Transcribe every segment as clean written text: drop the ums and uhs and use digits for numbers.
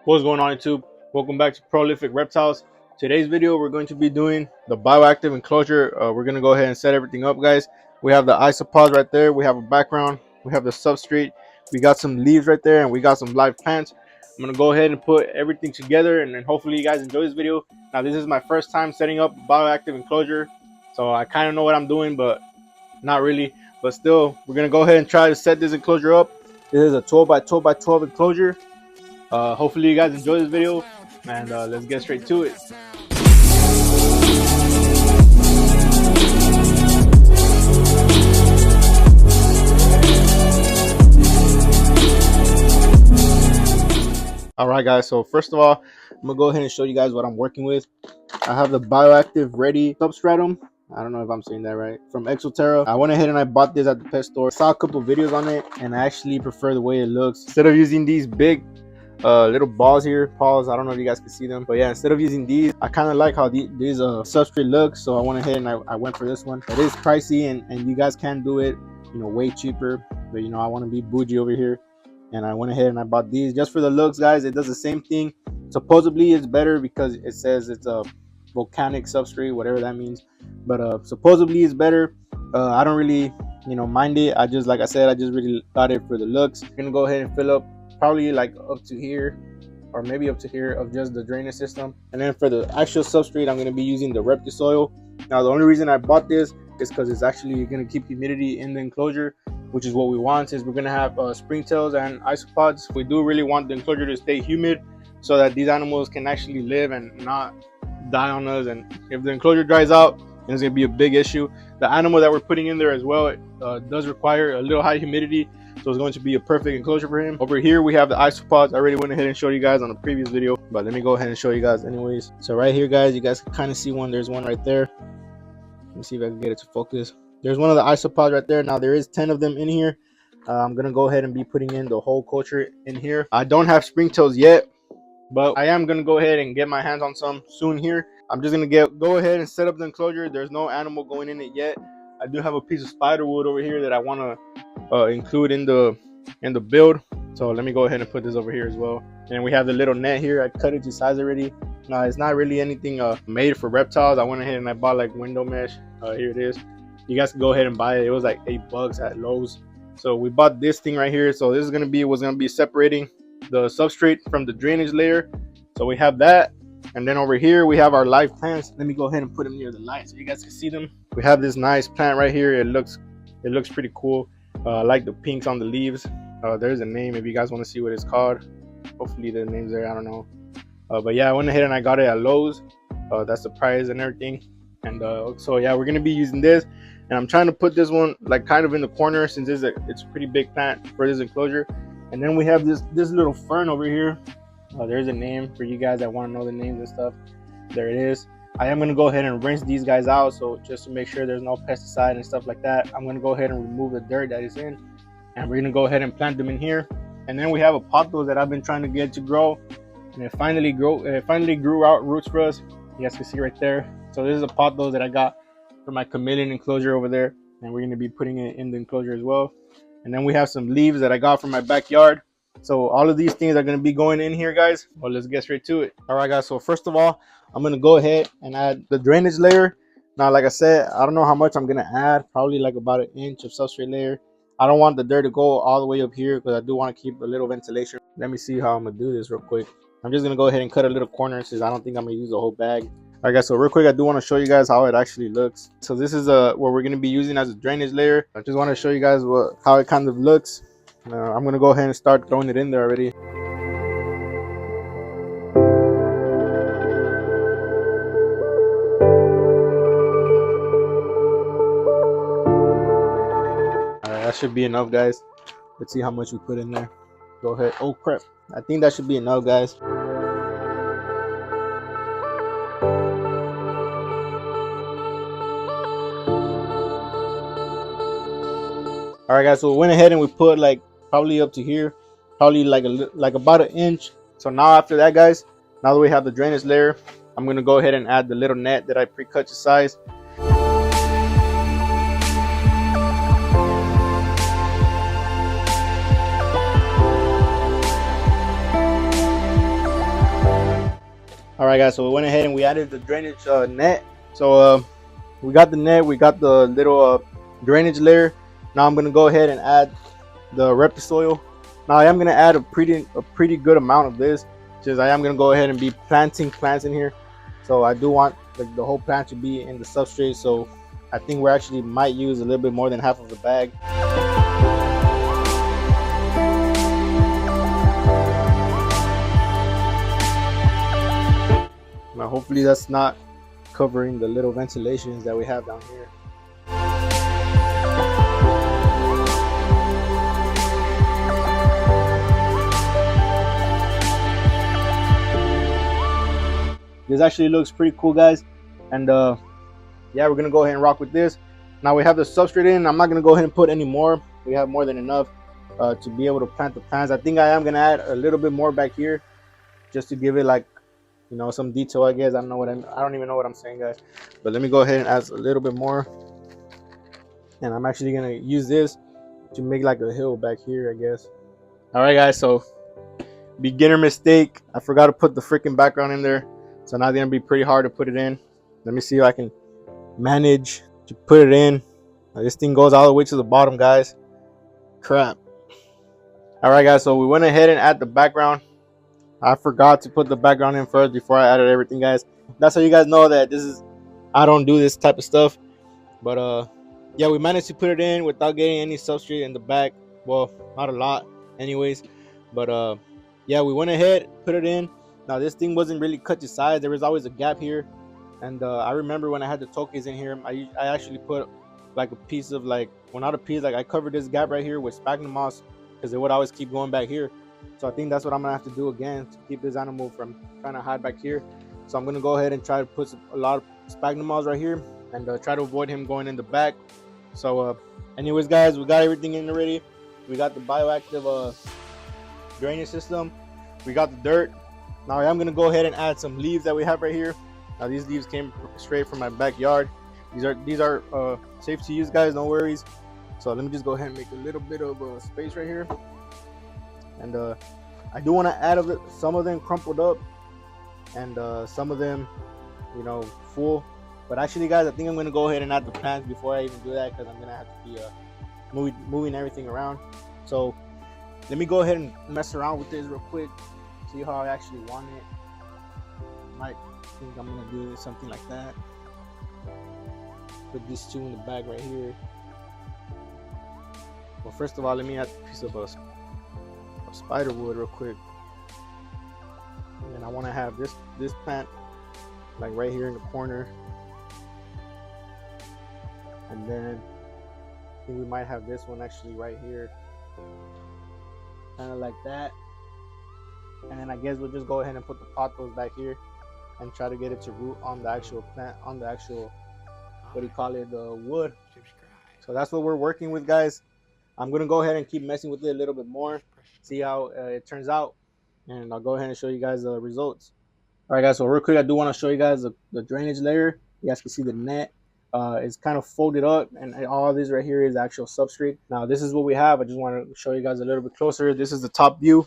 What's going on, YouTube? Welcome back to Prolific Reptiles. Today's video we're going to be doing the bioactive enclosure. We're going to go ahead and set everything up, guys. We have the isopods right there, we have a background, we have the substrate, we got some leaves right there, and we got some live plants. I'm going to go ahead and put everything together, and then hopefully you guys enjoy this video. Now, this is my first time setting up a bioactive enclosure, so I kind of know what I'm doing, but not really. But still, we're going to go ahead and try to set this enclosure up. This is a 12 by 12 by 12 enclosure. Hopefully you guys enjoy this video, and let's get straight to it. All right, guys, so first of all, I'm gonna go ahead and show you guys what I'm working with. I have the Bioactive Ready substratum. I don't know if I'm saying that right, from Exoterra. I went ahead and I bought this at the pet store. Saw a couple videos on it, and I actually prefer the way it looks. Instead of using these big little balls here, paws, I don't know if you guys can see them, but yeah, instead of using these, I kind of like how these substrate looks, so I went ahead and I went for this one. It is pricey, and you guys can do it, you know, way cheaper, but you know, I want to be bougie over here, and I went ahead and I bought these just for the looks, guys. It does the same thing. Supposedly it's better because it says it's a volcanic substrate, whatever that means, but supposedly it's better. I don't really, you know, mind it. I just, like I said, I just really got it for the looks. I'm gonna go ahead and fill up probably like up to here, or maybe up to here, of just the drainage system. And then for the actual substrate, I'm going to be using the Reptile soil. Now, the only reason I bought this is because it's actually going to keep humidity in the enclosure, which is what we want, since we're going to have springtails and isopods. We do really want the enclosure to stay humid so that these animals can actually live and not die on us. And if the enclosure dries out, then it's going to be a big issue. The animal that we're putting in there as well, it does require a little high humidity, so it's going to be a perfect enclosure for him. Over here we have the isopods. I already went ahead and showed you guys on the previous video, but let me go ahead and show you guys anyways. So right here, guys, you guys can kind of see one. There's one right there. Let me see if I can get it to focus. There's one of the isopods right there. Now there is 10 of them in here. I'm gonna go ahead and be putting in the whole culture in here. I don't have springtails yet, but I am gonna go ahead and get my hands on some soon here. I'm just gonna go ahead and set up the enclosure. There's no animal going in it yet. I do have a piece of spider wood over here that I want to include in the build, so let me go ahead and put this over here as well. And we have the little net here. I cut it to size already. Now, it's not really anything made for reptiles. I went ahead and I bought like window mesh. Here it is. You guys can go ahead and buy it. It was like $8 at Lowe's. So we bought this thing right here. So this is gonna be what's gonna be separating the substrate from the drainage layer. So we have that. And then over here we have our live plants. Let me go ahead and put them near the light so you guys can see them. We have this nice plant right here. It looks pretty cool. I like the pinks on the leaves. There's a name if you guys want to see what it's called. Hopefully the name's there, I don't know. But yeah, I went ahead and I got it at Lowe's. That's the price and everything. And so yeah, we're gonna be using this, and I'm trying to put this one like kind of in the corner, since it's a pretty big plant for this enclosure. And then we have this little fern over here. There's a name for you guys that want to know the names and stuff. There it is. I am going to go ahead and rinse these guys out, so just to make sure there's no pesticide and stuff like that. I'm going to go ahead and remove the dirt that is in, and we're going to go ahead and plant them in here. And then we have a pothos that I've been trying to get to grow, and it finally grew out roots for us. You guys can see right there. So this is a pothos that I got for my chameleon enclosure over there, and we're going to be putting it in the enclosure as well. And then we have some leaves that I got from my backyard. So all of these things are going to be going in here, guys. Well, let's get straight to it. All right, guys, so first of all, I'm going to go ahead and add the drainage layer. Now, like I said, I don't know how much I'm going to add, probably like about an inch of substrate layer. I don't want the dirt to go all the way up here because I do want to keep a little ventilation. Let me see how I'm going to do this real quick. I'm just going to go ahead and cut a little corner, since I don't think I'm going to use the whole bag. All right, guys, so real quick, I do want to show you guys how it actually looks. So this is what we're going to be using as a drainage layer. I just want to show you guys how it kind of looks. I'm going to go ahead and start throwing it in there already. Alright, that should be enough, guys. Let's see how much we put in there. Go ahead. Oh, crap. I think that should be enough, guys. All right, guys, so we went ahead and we put like probably up to here, probably like about an inch. So now after that, guys, now that we have the drainage layer, I'm going to go ahead and add the little net that I pre-cut to size. right, guys, so we went ahead and we added the drainage net. So we got the net, we got the little drainage layer. Now I'm gonna go ahead and add the Reptile. Now I am gonna add a pretty good amount of this, because I am gonna go ahead and be planting plants in here. So I do want the whole plant to be in the substrate. So I think we actually might use a little bit more than half of the bag. Now hopefully that's not covering the little ventilations that we have down here. This actually looks pretty cool, guys. And yeah, we're gonna go ahead and rock with this. Now we have the substrate in. I'm not gonna go ahead and put any more. We have more than enough to be able to plant the plants. I think I am gonna add a little bit more back here, just to give it, like, you know, some detail, I guess. I don't even know what I'm saying, guys. But let me go ahead and add a little bit more. And I'm actually gonna use this to make like a hill back here, I guess. All right, guys, so beginner mistake, I forgot to put the freaking background in there. So now it's gonna be pretty hard to put it in. Let me see if I can manage to put it in. Now, this thing goes all the way to the bottom, guys. Crap. All right, guys, so we went ahead and add the background. I forgot to put the background in first before I added everything, guys. That's how you guys know that I don't do this type of stuff. But yeah, we managed to put it in without getting any substrate in the back. Well, not a lot anyways. But yeah, we went ahead, put it in. Now this thing wasn't really cut to size. There was always a gap here. And I remember when I had the tokens in here, I actually put like a piece of, like, well, not a piece, like I covered this gap right here with sphagnum moss, because it would always keep going back here. So I think that's what I'm gonna have to do again to keep this animal from trying to hide back here. So I'm gonna go ahead and try to put a lot of sphagnum moss right here, and try to avoid him going in the back. So anyways, guys, we got everything in already. We got the bioactive drainage system. We got the dirt. Now I'm gonna go ahead and add some leaves that we have right here. Now these leaves came straight from my backyard. These are safe to use, guys, no worries. So let me just go ahead and make a little bit of space right here. And I do want to add some of them crumpled up, and some of them, you know, full. But actually, guys, I think I'm gonna go ahead and add the plants before I even do that, because I'm gonna have to be moving everything around. So let me go ahead and mess around with this real quick, see how I actually want it. Might think I'm gonna do something like that. Put these two in the bag right here. Well, first of all, let me add a piece of spider wood real quick. And then I want to have this plant like right here in the corner. And then I think we might have this one actually right here, kind of like that. And then I guess we'll just go ahead and put the pothos back here and try to get it to root on the actual plant, on the actual, what do you call it, the wood. So that's what we're working with, guys. I'm gonna go ahead and keep messing with it a little bit more, see how it turns out, and I'll go ahead and show you guys the results. All right, guys, so real quick, I do want to show you guys the drainage layer. You guys can see the net. It's kind of folded up, and all this right here is actual substrate. Now this is what we have. I just want to show you guys a little bit closer. This is the top view.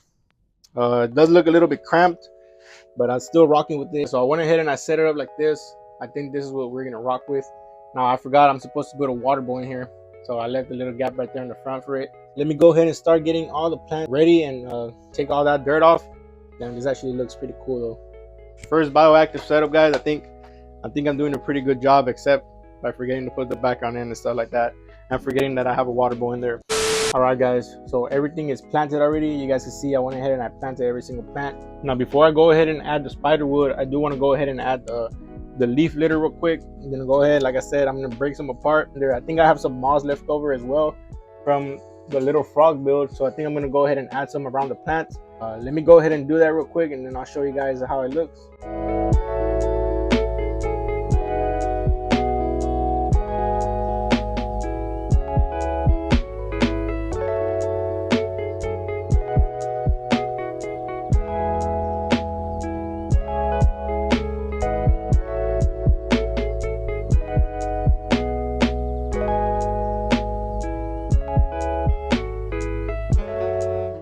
It does look a little bit cramped, but I'm still rocking with this. So I went ahead and I set it up like this. I think this is what we're gonna rock with. Now I forgot I'm supposed to put a water bowl in here, so I left a little gap right there in the front for it. Let me go ahead and start getting all the plants ready and take all that dirt off. And this actually looks pretty cool though. First bioactive setup, guys. I think I'm doing a pretty good job, except by forgetting to put the background in and stuff like that, and forgetting that I have a water bowl in there. All right, guys, so everything is planted already. You guys can see I went ahead and I planted every single plant. Now before I go ahead and add the spider wood, I do want to go ahead and add the leaf litter real quick. I'm gonna go ahead, like I said, I'm gonna break some apart there. I think I have some moss left over as well from the little frog build, so I think I'm gonna go ahead and add some around the plants. Let me go ahead and do that real quick, and then I'll show you guys how it looks.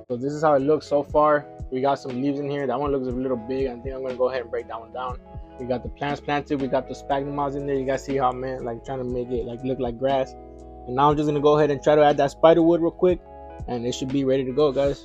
So this is how it looks so far. We got some leaves in here. That one looks a little big. I think I'm gonna go ahead and break that one down. We got the plants planted. We got the sphagnum moss in there. You guys see how, man, like trying to make it like look like grass. And now I'm just gonna go ahead and try to add that spider wood real quick, and it should be ready to go, guys.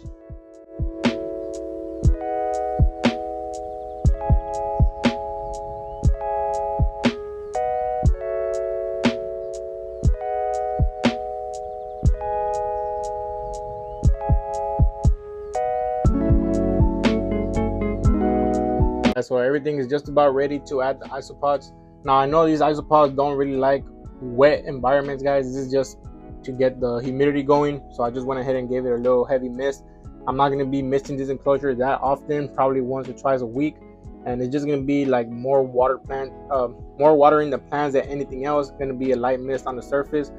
So everything is just about ready to add the isopods. Now I know these isopods don't really like wet environments, guys. This is just to get the humidity going, so I just went ahead and gave it a little heavy mist. I'm not going to be misting this enclosure that often, probably once or twice a week, and it's just going to be like more water in the plants than anything else. Going to be a light mist on the surface.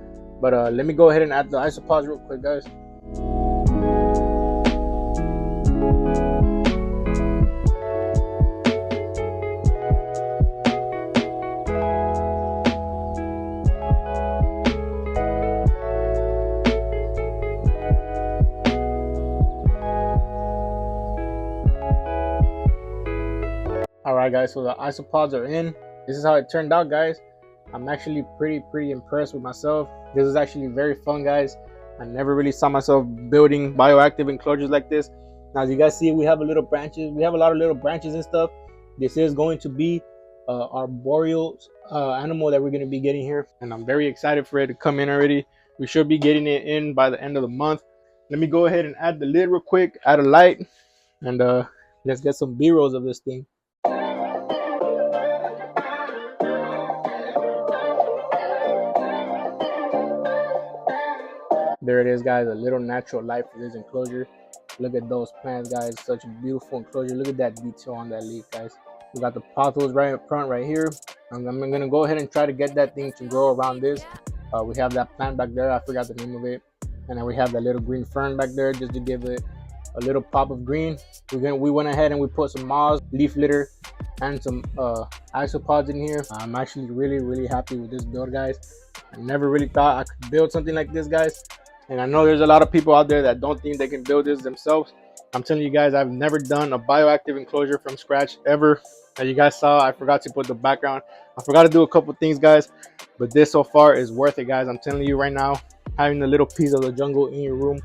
But let me go ahead and add the isopods real quick, guys. Alright guys, so the isopods are in. This is how it turned out, guys. I'm actually pretty impressed with myself. This is actually very fun, guys. I never really saw myself building bioactive enclosures like this. Now as you guys see, we have a lot of little branches and stuff. This is going to be our boreal animal that we're going to be getting here, and I'm very excited for it to come in already. We should be getting it in by the end of the month. Let me go ahead and add the lid real quick, add a light, and let's get some B-rolls of this thing. There it is, guys, a little natural light for this enclosure. Look at those plants, guys. Such a beautiful enclosure. Look at that detail on that leaf, guys. We got the pothos right up front right here. I'm gonna go ahead and try to get that thing to grow around this. We have that plant back there, I forgot the name of it, and then we have that little green fern back there just to give it a little pop of green. We went ahead and we put some moss, leaf litter, and some isopods in here. I'm actually really happy with this build, guys. I never really thought I could build something like this, guys. And I know there's a lot of people out there that don't think they can build this themselves. I'm telling you guys, I've never done a bioactive enclosure from scratch ever. As you guys saw, I forgot to put the background. I forgot to do a couple things, guys. But this so far is worth it, guys. I'm telling you right now, having a little piece of the jungle in your room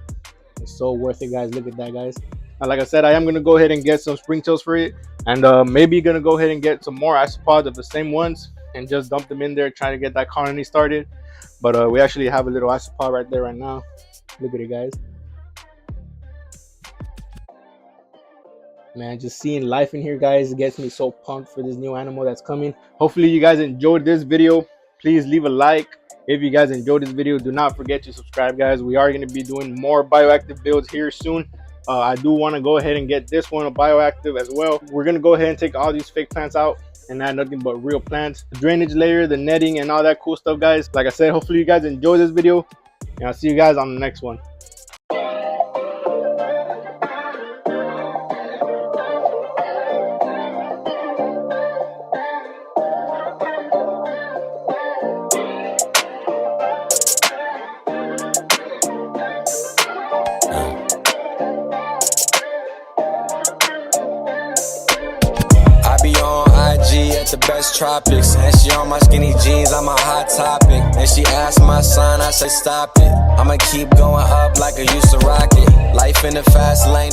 is so worth it, guys. Look at that, guys. And like I said, I am going to go ahead and get some springtails for it. And maybe going to go ahead and get some more isopods of the same ones and just dump them in there, trying to get that colony started. But we actually have a little isopod right there right now. Look at it, guys. Man, just seeing life in here, guys, gets me so pumped for this new animal that's coming. Hopefully you guys enjoyed this video. Please leave a like if you guys enjoyed this video. Do not forget to subscribe, guys. We are going to be doing more bioactive builds here soon. I do want to go ahead and get this one a bioactive as well. We're going to go ahead and take all these fake plants out and add nothing but real plants, the drainage layer, the netting, and all that cool stuff, guys. Like I said, hopefully you guys enjoy this video, and I'll see you guys on the next one. The best tropics, and she on my skinny jeans, I'm a hot topic. And she asked my sign, I say stop it. I'ma keep going up like I used to rock it. Life in the fast lane.